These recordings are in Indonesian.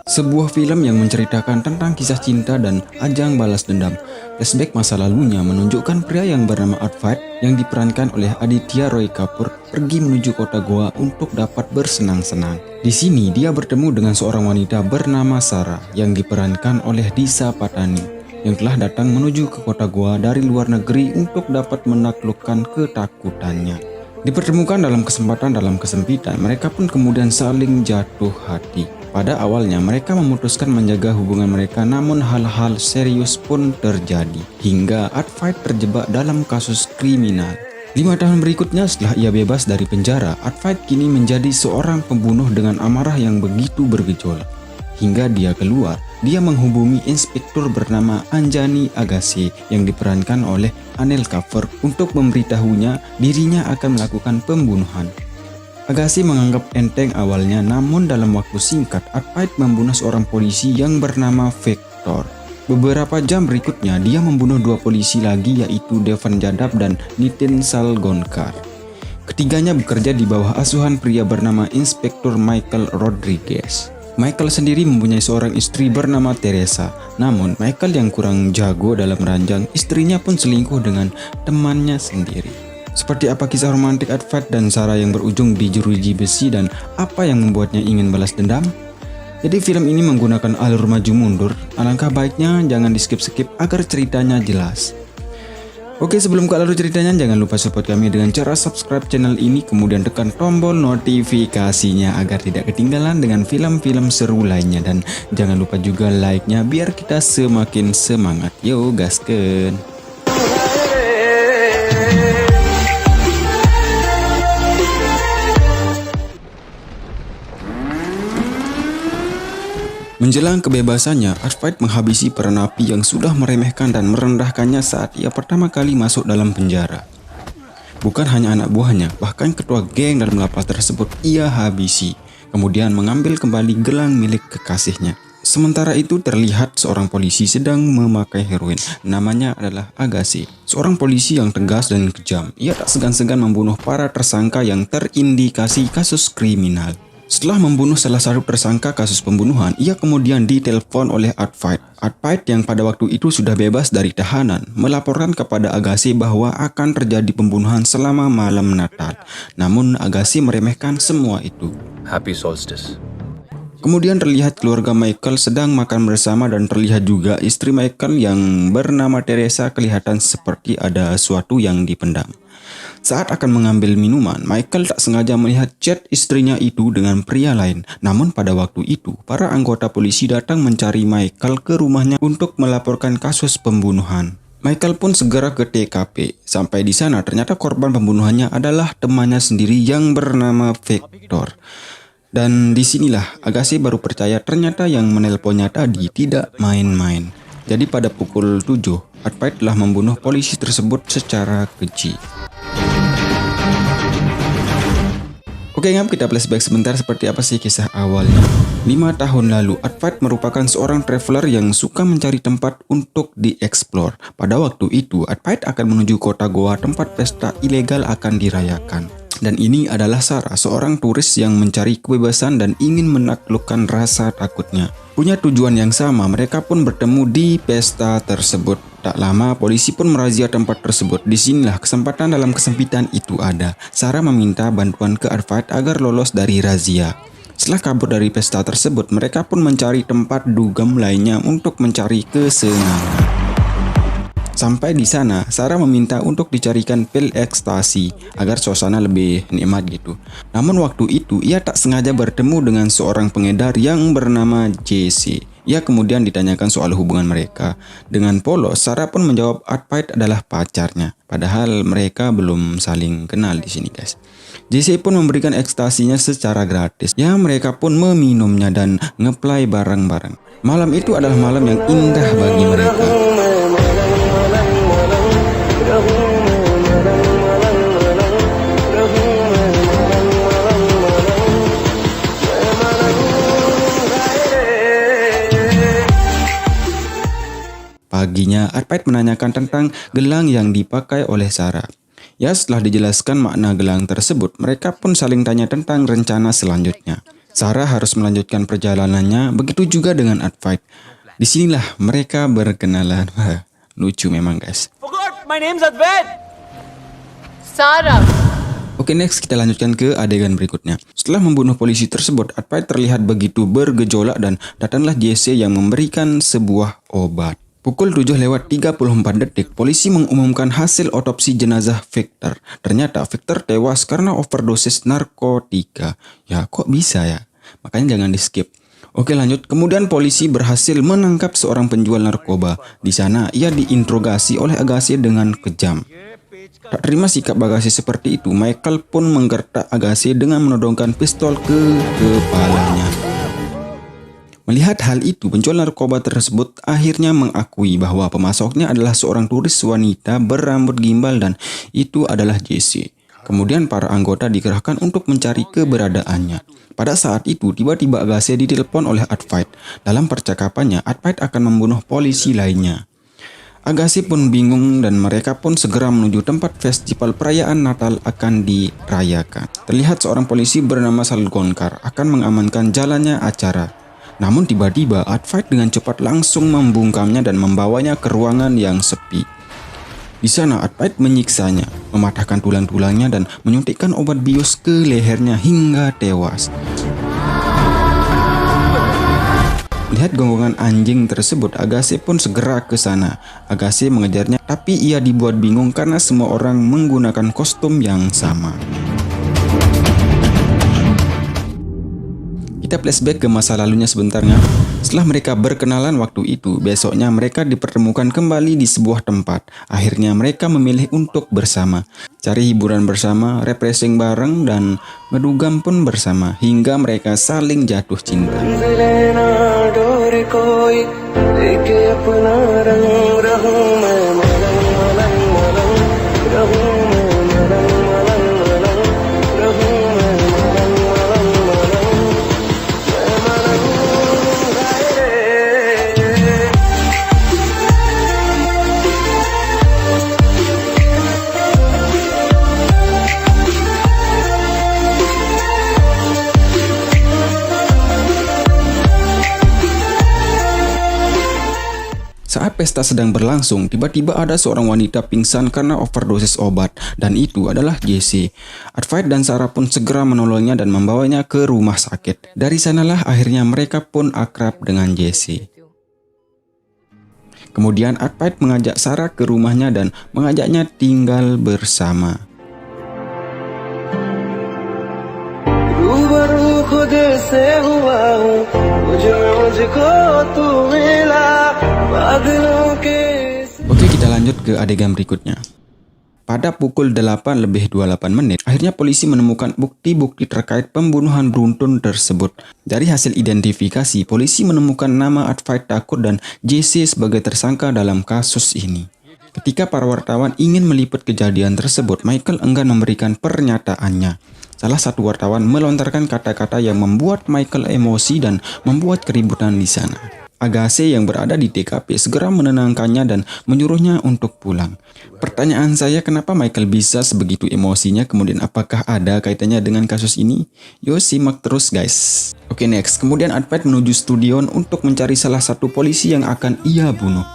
Sebuah film yang menceritakan tentang kisah cinta dan ajang balas dendam. Flashback masa lalunya menunjukkan pria yang bernama Artfight yang diperankan oleh Aditya Roy Kapoor pergi menuju kota Goa untuk dapat bersenang-senang. Di sini dia bertemu dengan seorang wanita bernama Sarah yang diperankan oleh Disha Patani yang telah datang menuju ke kota Goa dari luar negeri untuk dapat menaklukkan ketakutannya. Dipertemukan dalam kesempatan dalam kesempitan, mereka pun kemudian saling jatuh hati. Pada awalnya mereka memutuskan menjaga hubungan mereka, namun hal-hal serius pun terjadi hingga Artfight terjebak dalam kasus kriminal. 5 tahun berikutnya setelah ia bebas dari penjara, Artfight kini menjadi seorang pembunuh dengan amarah yang begitu bergejolak. Hingga dia keluar, dia menghubungi inspektur bernama Anjani Agassi yang diperankan oleh Anil Kapoor untuk memberitahunya dirinya akan melakukan pembunuhan. Agassi menganggap enteng awalnya, namun dalam waktu singkat Artfight membunuh seorang polisi yang bernama Victor. Beberapa jam berikutnya dia membunuh 2 polisi lagi, yaitu Devan Jadhav dan Nitin Salgonkar. Ketiganya bekerja di bawah asuhan pria bernama Inspektur Michael Rodriguez. Michael sendiri mempunyai seorang istri bernama Teresa. Namun Michael yang kurang jago dalam ranjang, istrinya pun selingkuh dengan temannya sendiri. Seperti apa kisah romantik Artfight dan Sarah yang berujung di jeruji besi, dan apa yang membuatnya ingin balas dendam? Jadi film ini menggunakan alur maju mundur. Alangkah baiknya jangan di skip-skip agar ceritanya jelas. Oke, sebelum ke alur ceritanya, jangan lupa support kami dengan cara subscribe channel ini, kemudian tekan tombol notifikasinya agar tidak ketinggalan dengan film-film seru lainnya. Dan jangan lupa juga like-nya biar kita semakin semangat. Yo, gaskeun! Menjelang kebebasannya, Artfight menghabisi para napi yang sudah meremehkan dan merendahkannya saat ia pertama kali masuk dalam penjara. Bukan hanya anak buahnya, bahkan ketua geng dalam lapas tersebut ia habisi, kemudian mengambil kembali gelang milik kekasihnya. Sementara itu terlihat seorang polisi sedang memakai heroin. Namanya adalah Agassi, seorang polisi yang tegas dan kejam. Ia tak segan-segan membunuh para tersangka yang terindikasi kasus kriminal. Setelah membunuh salah satu tersangka kasus pembunuhan, ia kemudian ditelepon oleh Artfight. Artfight yang pada waktu itu sudah bebas dari tahanan melaporkan kepada Agassi bahwa akan terjadi pembunuhan selama malam Natal. Namun Agassi meremehkan semua itu. Happy Solstice. Kemudian terlihat keluarga Michael sedang makan bersama, dan terlihat juga istri Michael yang bernama Teresa kelihatan seperti ada sesuatu yang dipendam. Saat akan mengambil minuman, Michael tak sengaja melihat chat istrinya itu dengan pria lain. Namun pada waktu itu, para anggota polisi datang mencari Michael ke rumahnya untuk melaporkan kasus pembunuhan. Michael pun segera ke TKP. Sampai di sana ternyata korban pembunuhannya adalah temannya sendiri yang bernama Victor. Dan disinilah Agassi baru percaya ternyata yang menelponnya tadi tidak main-main. Jadi pada pukul 7, Artfight telah membunuh polisi tersebut secara keji. Oke ngap, kita flashback sebentar seperti apa sih kisah awalnya. 5 tahun lalu, Artfight merupakan seorang traveler yang suka mencari tempat untuk dieksplor. Pada waktu itu, Artfight akan menuju kota Goa tempat pesta ilegal akan dirayakan. Dan ini adalah Sarah, seorang turis yang mencari kebebasan dan ingin menaklukkan rasa takutnya. Punya tujuan yang sama, mereka pun bertemu di pesta tersebut. Tak lama, polisi pun merazia tempat tersebut. Disinilah kesempatan dalam kesempitan itu ada. Sarah meminta bantuan ke Artfight agar lolos dari razia. Setelah kabur dari pesta tersebut, mereka pun mencari tempat dugem lainnya untuk mencari kesenangan. Sampai di sana, Sarah meminta untuk dicarikan pil ekstasi agar suasana lebih nikmat gitu. Namun waktu itu ia tak sengaja bertemu dengan seorang pengedar yang bernama JC. Ia kemudian ditanyakan soal hubungan mereka. Dengan polos, Sarah pun menjawab Artfight adalah pacarnya. Padahal mereka belum saling kenal di sini, guys. JC pun memberikan ekstasinya secara gratis. Ya, mereka pun meminumnya dan ngeplay bareng-bareng. Malam itu adalah malam yang indah bagi mereka. Paginya, Artfight menanyakan tentang gelang yang dipakai oleh Sarah. Ya, setelah dijelaskan makna gelang tersebut, mereka pun saling tanya tentang rencana selanjutnya. Sarah harus melanjutkan perjalanannya, begitu juga dengan Advait. Disinilah mereka berkenalan. Wah, lucu memang guys. Forgot, my name's Advait. Sarah. Oke, next kita lanjutkan ke adegan berikutnya. Setelah membunuh polisi tersebut, Advait terlihat begitu bergejolak dan datanglah Jesse yang memberikan sebuah obat. Pukul 7:34 polisi mengumumkan hasil otopsi jenazah Victor. Ternyata Victor tewas karena overdosis narkotika. Ya, kok bisa ya? Makanya jangan di skip. Oke, lanjut. Kemudian polisi berhasil menangkap seorang penjual narkoba. Di sana ia diinterogasi oleh Agassi dengan kejam. Tak terima sikap Agassi seperti itu, Michael pun menggertak Agassi dengan menodongkan pistol ke kepalanya. Melihat hal itu, penjual narkoba tersebut akhirnya mengakui bahwa pemasoknya adalah seorang turis wanita berambut gimbal dan itu adalah Jesse. Kemudian para anggota dikerahkan untuk mencari keberadaannya. Pada saat itu, tiba-tiba Agassi ditelepon oleh Advait. Dalam percakapannya, Advait akan membunuh polisi lainnya. Agassi pun bingung dan mereka pun segera menuju tempat festival perayaan Natal akan dirayakan. Terlihat seorang polisi bernama Salgonkar akan mengamankan jalannya acara. Namun tiba-tiba Advait dengan cepat langsung membungkamnya dan membawanya ke ruangan yang sepi. Di sana Advait menyiksanya, mematahkan tulang-tulangnya dan menyuntikkan obat bius ke lehernya hingga tewas. Lihat gonggongan anjing tersebut, Agassi pun segera ke sana. Agassi mengejarnya, tapi ia dibuat bingung karena semua orang menggunakan kostum yang sama. Kita flashback ke masa lalunya sebentarnya. Setelah mereka berkenalan waktu itu, besoknya mereka dipertemukan kembali di sebuah tempat. Akhirnya mereka memilih untuk bersama. Cari hiburan bersama, refreshing bareng, dan ngedugam pun bersama. Hingga mereka saling jatuh cinta. Saat pesta sedang berlangsung, tiba-tiba ada seorang wanita pingsan karena overdosis obat, dan itu adalah Jesse. Advait dan Sarah pun segera menolongnya dan membawanya ke rumah sakit. Dari sanalah akhirnya mereka pun akrab dengan Jesse. Kemudian Advait mengajak Sarah ke rumahnya dan mengajaknya tinggal bersama. Oke, kita lanjut ke adegan berikutnya. Pada pukul 8:28, akhirnya polisi menemukan bukti-bukti terkait pembunuhan beruntun tersebut. Dari hasil identifikasi, polisi menemukan nama Advait Thakur dan Jesse sebagai tersangka dalam kasus ini. Ketika para wartawan ingin meliput kejadian tersebut, Michael enggan memberikan pernyataannya. Salah satu wartawan melontarkan kata-kata yang membuat Michael emosi dan membuat keributan di sana. Agassi yang berada di TKP segera menenangkannya dan menyuruhnya untuk pulang. Pertanyaan saya, kenapa Michael bisa sebegitu emosinya, kemudian apakah ada kaitannya dengan kasus ini? Yo, simak terus guys. Oke, next. Kemudian Advait menuju studio untuk mencari salah satu polisi yang akan ia bunuh.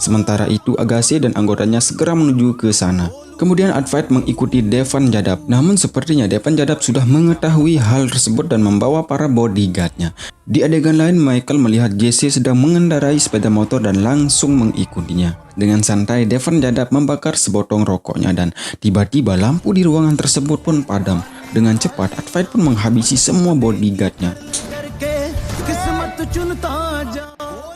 Sementara itu Agassi dan anggotanya segera menuju ke sana. Kemudian Advait mengikuti Devan Jadab. Namun sepertinya Devan Jadab sudah mengetahui hal tersebut dan membawa para bodyguardnya. Di adegan lain, Michael melihat Jesse sedang mengendarai sepeda motor dan langsung mengikutinya. Dengan santai, Devan Jadab membakar sebotong rokoknya dan tiba-tiba lampu di ruangan tersebut pun padam. Dengan cepat, Advait pun menghabisi semua bodyguardnya.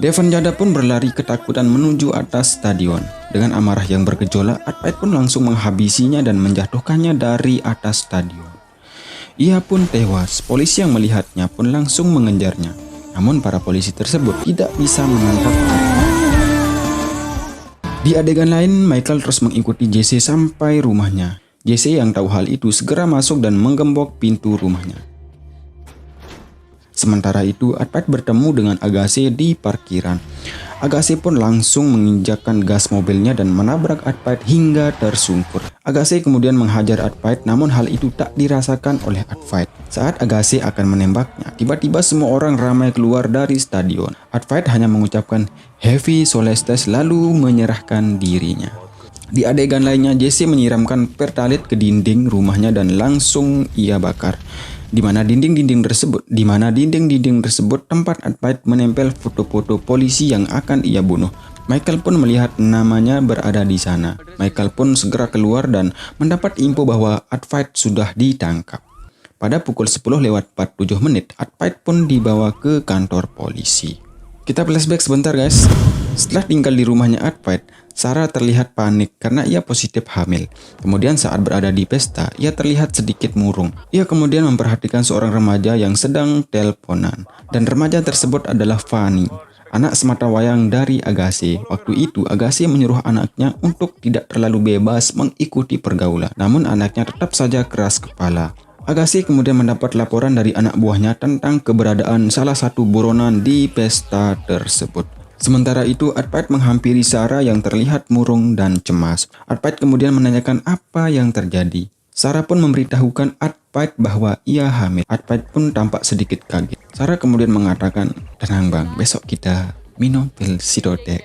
Devan Jadab pun berlari ketakutan menuju atas stadion. Dengan amarah yang bergejolak, Advait pun langsung menghabisinya dan menjatuhkannya dari atas stadion. Ia pun tewas. Polisi yang melihatnya pun langsung mengejarnya. Namun para polisi tersebut tidak bisa menangkapnya. Di adegan lain, Michael terus mengikuti Jesse sampai rumahnya. Jesse yang tahu hal itu segera masuk dan menggembok pintu rumahnya. Sementara itu, Advait bertemu dengan Agassi di parkiran. Agassi pun langsung menginjakkan gas mobilnya dan menabrak Advait hingga tersungkur. Agassi kemudian menghajar Advait, namun hal itu tak dirasakan oleh Advait. Saat Agassi akan menembaknya, tiba-tiba semua orang ramai keluar dari stadion. Advait hanya mengucapkan Heavy Solestes lalu menyerahkan dirinya. Di adegan lainnya, Jesse menyiramkan pertalit ke dinding rumahnya dan langsung ia bakar. Di mana dinding-dinding tersebut tempat Advait menempel foto-foto polisi yang akan ia bunuh. Michael pun melihat namanya berada di sana. Michael pun segera keluar dan mendapat info bahwa Advait sudah ditangkap. Pada pukul 10:47, Advait pun dibawa ke kantor polisi. Kita flashback sebentar guys. Setelah tinggal di rumahnya Advait, Sarah terlihat panik karena ia positif hamil. Kemudian saat berada di pesta, ia terlihat sedikit murung. Ia kemudian memperhatikan seorang remaja yang sedang teleponan. Dan remaja tersebut adalah Fanny, anak sematawayang dari Agassi. Waktu itu, Agassi menyuruh anaknya untuk tidak terlalu bebas mengikuti pergaulan. Namun anaknya tetap saja keras kepala. Agassi kemudian mendapat laporan dari anak buahnya tentang keberadaan salah satu buronan di pesta tersebut. Sementara itu, Advait menghampiri Sarah yang terlihat murung dan cemas. Advait kemudian menanyakan apa yang terjadi. Sarah pun memberitahukan Advait bahwa ia hamil. Advait pun tampak sedikit kaget. Sarah kemudian mengatakan, "Tenang bang, besok kita minum pil Sidotek."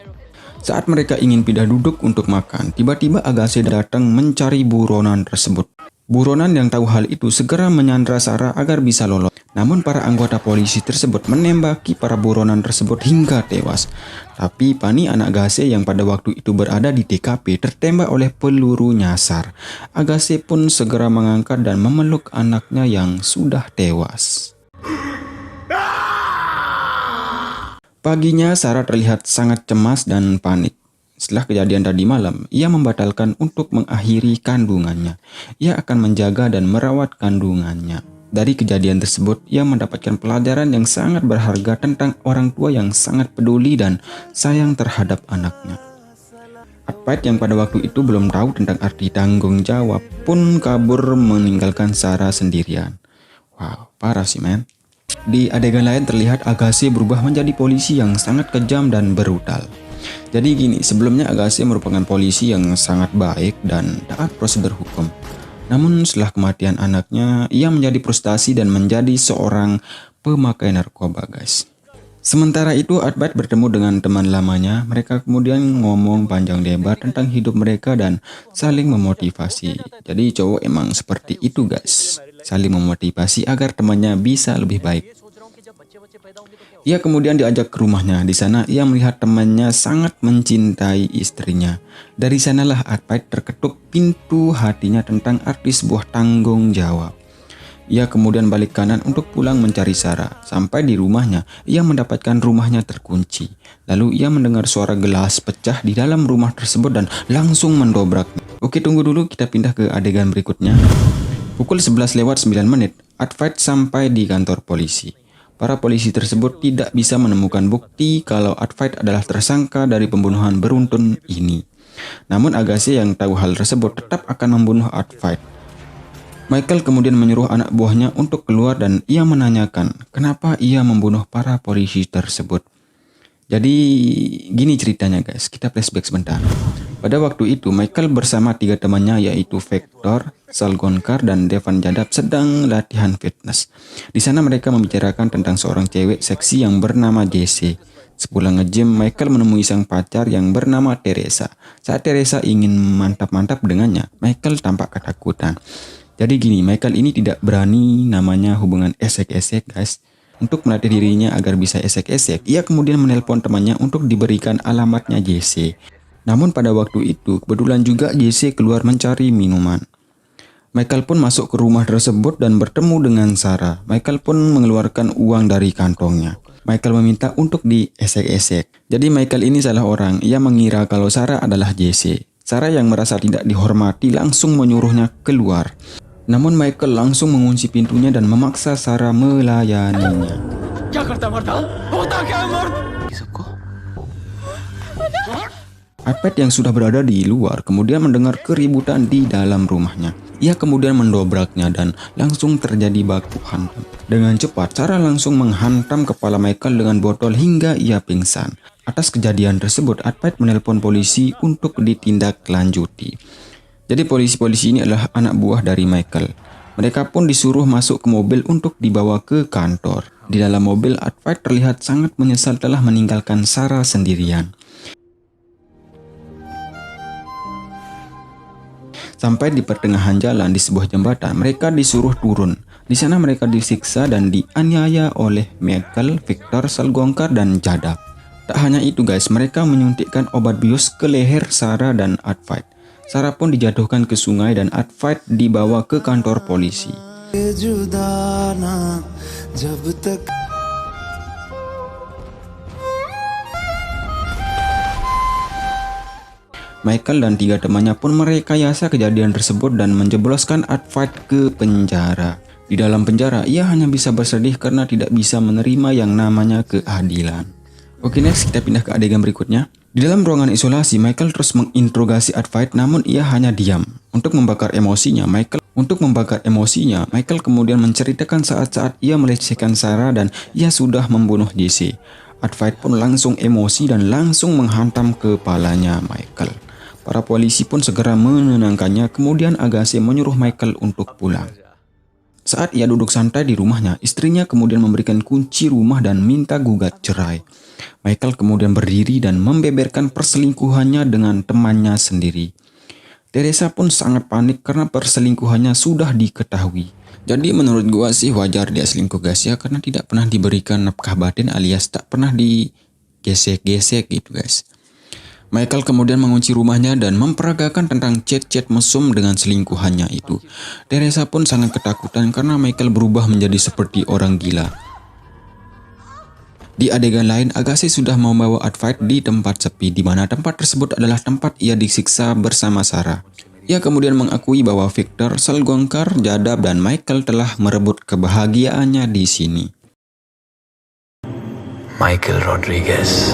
Saat mereka ingin pindah duduk untuk makan, tiba-tiba Agassi datang mencari buronan tersebut. Buronan yang tahu hal itu segera menyandra Sarah agar bisa lolos. Namun para anggota polisi tersebut menembaki para buronan tersebut hingga tewas. Tapi Fanny anak Agassi yang pada waktu itu berada di TKP tertembak oleh peluru nyasar. Agassi pun segera mengangkat dan memeluk anaknya yang sudah tewas. Paginya Sarah terlihat sangat cemas dan panik. Setelah kejadian tadi malam, ia membatalkan untuk mengakhiri kandungannya. Ia akan menjaga dan merawat kandungannya. Dari kejadian tersebut, ia mendapatkan pelajaran yang sangat berharga tentang orang tua yang sangat peduli dan sayang terhadap anaknya. Advait yang pada waktu itu belum tahu tentang arti tanggung jawab pun kabur meninggalkan Sarah sendirian. Wow, parah sih men. Di adegan lain terlihat Agassi berubah menjadi polisi yang sangat kejam dan brutal. Jadi gini, sebelumnya Agassi merupakan polisi yang sangat baik dan taat prosedur hukum. Namun setelah kematian anaknya, ia menjadi frustasi dan menjadi seorang pemakai narkoba guys. Sementara itu Advait bertemu dengan teman lamanya. Mereka kemudian ngomong panjang lebar tentang hidup mereka dan saling memotivasi. Jadi cowok emang seperti itu guys, saling memotivasi agar temannya bisa lebih baik. Ia kemudian diajak ke rumahnya. Di sana ia melihat temannya sangat mencintai istrinya. Dari sanalah Advait terketuk pintu hatinya tentang arti sebuah tanggung jawab. Ia kemudian balik kanan untuk pulang mencari Sarah. Sampai di rumahnya, ia mendapatkan rumahnya terkunci. Lalu ia mendengar suara gelas pecah di dalam rumah tersebut dan langsung mendobrak. Oke, tunggu dulu, kita pindah ke adegan berikutnya. Pukul 11:09, Advait sampai di kantor polisi. Para polisi tersebut tidak bisa menemukan bukti kalau Advait adalah tersangka dari pembunuhan beruntun ini. Namun Agassi yang tahu hal tersebut tetap akan membunuh Advait. Michael kemudian menyuruh anak buahnya untuk keluar dan ia menanyakan kenapa ia membunuh para polisi tersebut. Jadi gini ceritanya guys, kita flashback sebentar. Pada waktu itu Michael bersama 3 temannya yaitu Vector, Salgonkar, dan Devan Jadab sedang latihan fitness. Di sana mereka membicarakan tentang seorang cewek seksi yang bernama Jesse. Sepulang nge-gym, Michael menemui sang pacar yang bernama Teresa. Saat Teresa ingin mantap-mantap dengannya, Michael tampak ketakutan. Jadi gini, Michael ini tidak berani namanya hubungan esek-esek guys. Untuk melatih dirinya agar bisa esek-esek, ia kemudian menelpon temannya untuk diberikan alamatnya Jesse. Namun pada waktu itu, kebetulan juga Jesse keluar mencari minuman. Michael pun masuk ke rumah tersebut dan bertemu dengan Sarah. Michael pun mengeluarkan uang dari kantongnya. Michael meminta untuk diesek-esek. Jadi Michael ini salah orang, ia mengira kalau Sarah adalah Jesse. Sarah yang merasa tidak dihormati langsung menyuruhnya keluar. Namun Michael langsung mengunci pintunya dan memaksa Sarah melayaninya. Advait yang sudah berada di luar kemudian mendengar keributan di dalam rumahnya. Ia kemudian mendobraknya dan langsung terjadi baku hantam. Dengan cepat, Sarah langsung menghantam kepala Michael dengan botol hingga ia pingsan. Atas kejadian tersebut, Advait menelpon polisi untuk ditindaklanjuti. Jadi polisi-polisi ini adalah anak buah dari Michael. Mereka pun disuruh masuk ke mobil untuk dibawa ke kantor. Di dalam mobil, Advait terlihat sangat menyesal telah meninggalkan Sarah sendirian. Sampai di pertengahan jalan di sebuah jembatan, mereka disuruh turun. Di sana mereka disiksa dan dianiaya oleh Michael, Victor, Salgongkar, dan Jadab. Tak hanya itu guys, mereka menyuntikkan obat bius ke leher Sarah dan Advait. Sarah pun dijatuhkan ke sungai dan Advait dibawa ke kantor polisi. Michael dan 3 temannya pun merekayasa kejadian tersebut dan menjebloskan Advait ke penjara. Di dalam penjara, ia hanya bisa bersedih karena tidak bisa menerima yang namanya keadilan. Oke, next kita pindah ke adegan berikutnya. Di dalam ruangan isolasi, Michael terus menginterogasi Advait, namun ia hanya diam. Untuk membakar emosinya, Michael kemudian menceritakan saat-saat ia melecehkan Sarah dan ia sudah membunuh Jesse. Advait pun langsung emosi dan langsung menghantam kepalanya Michael. Para polisi pun segera menenangkannya, kemudian Agassi menyuruh Michael untuk pulang. Saat ia duduk santai di rumahnya, istrinya kemudian memberikan kunci rumah dan minta gugat cerai. Michael kemudian berdiri dan membeberkan perselingkuhannya dengan temannya sendiri. Teresa pun sangat panik karena perselingkuhannya sudah diketahui. Jadi menurut gua sih wajar dia selingkuh guys ya, karena tidak pernah diberikan nafkah batin alias tak pernah digesek-gesek gitu guys. Michael kemudian mengunci rumahnya dan memperagakan tentang chat-chat mesum dengan selingkuhannya itu. Teresa pun sangat ketakutan karena Michael berubah menjadi seperti orang gila. Di adegan lain, Agassi sudah membawa Advait di tempat sepi, di mana tempat tersebut adalah tempat ia disiksa bersama Sarah. Ia kemudian mengakui bahwa Victor, Salgongkar, Jadab, dan Michael telah merebut kebahagiaannya di sini. Michael Rodriguez.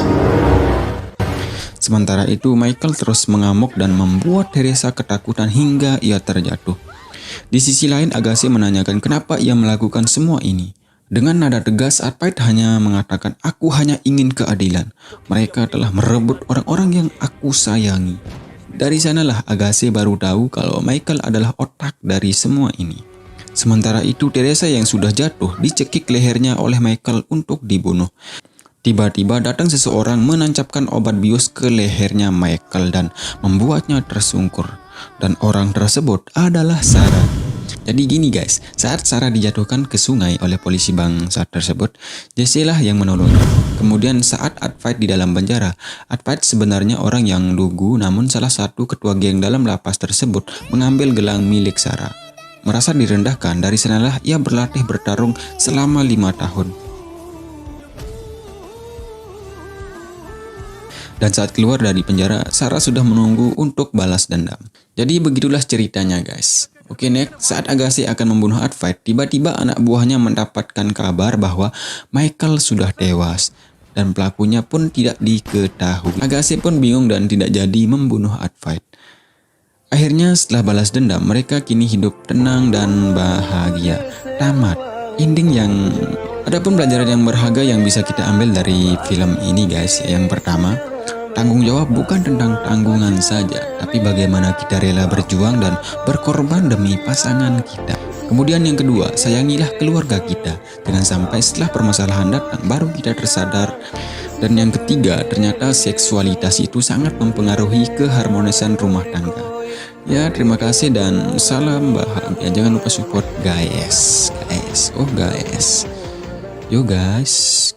Sementara itu, Michael terus mengamuk dan membuat Teresa ketakutan hingga ia terjatuh. Di sisi lain, Agassi menanyakan kenapa ia melakukan semua ini. Dengan nada tegas, Advait hanya mengatakan, "Aku hanya ingin keadilan. Mereka telah merebut orang-orang yang aku sayangi." Dari sanalah Agassi baru tahu kalau Michael adalah otak dari semua ini. Sementara itu, Teresa yang sudah jatuh dicekik lehernya oleh Michael untuk dibunuh. Tiba-tiba datang seseorang menancapkan obat bius ke lehernya Michael dan membuatnya tersungkur. Dan orang tersebut adalah Sarah. Jadi gini guys, saat Sarah dijatuhkan ke sungai oleh polisi bangsa tersebut, Jesse lah yang menolongnya. Kemudian saat Advait di dalam penjara, Advait sebenarnya orang yang lugu, namun salah satu ketua geng dalam lapas tersebut mengambil gelang milik Sarah. Merasa direndahkan, dari sanalah ia berlatih bertarung selama 5 tahun. Dan saat keluar dari penjara, Sarah sudah menunggu untuk balas dendam. Jadi begitulah ceritanya guys. Oke, next, saat Agassi akan membunuh Advait, tiba-tiba anak buahnya mendapatkan kabar bahwa Michael sudah tewas. Dan pelakunya pun tidak diketahui. Agassi pun bingung dan tidak jadi membunuh Advait. Akhirnya setelah balas dendam, mereka kini hidup tenang dan bahagia. Tamat. Ending yang... Adapun pelajaran yang berharga yang bisa kita ambil dari film ini guys. Yang pertama, tanggung jawab bukan tentang tanggungan saja, tapi bagaimana kita rela berjuang dan berkorban demi pasangan kita. Kemudian yang kedua, sayangilah keluarga kita. Jangan sampai setelah permasalahan datang baru kita tersadar. Dan yang ketiga, ternyata seksualitas itu sangat mempengaruhi keharmonisan rumah tangga. Ya, terima kasih dan salam bahagia. Jangan lupa support guys. Yo guys.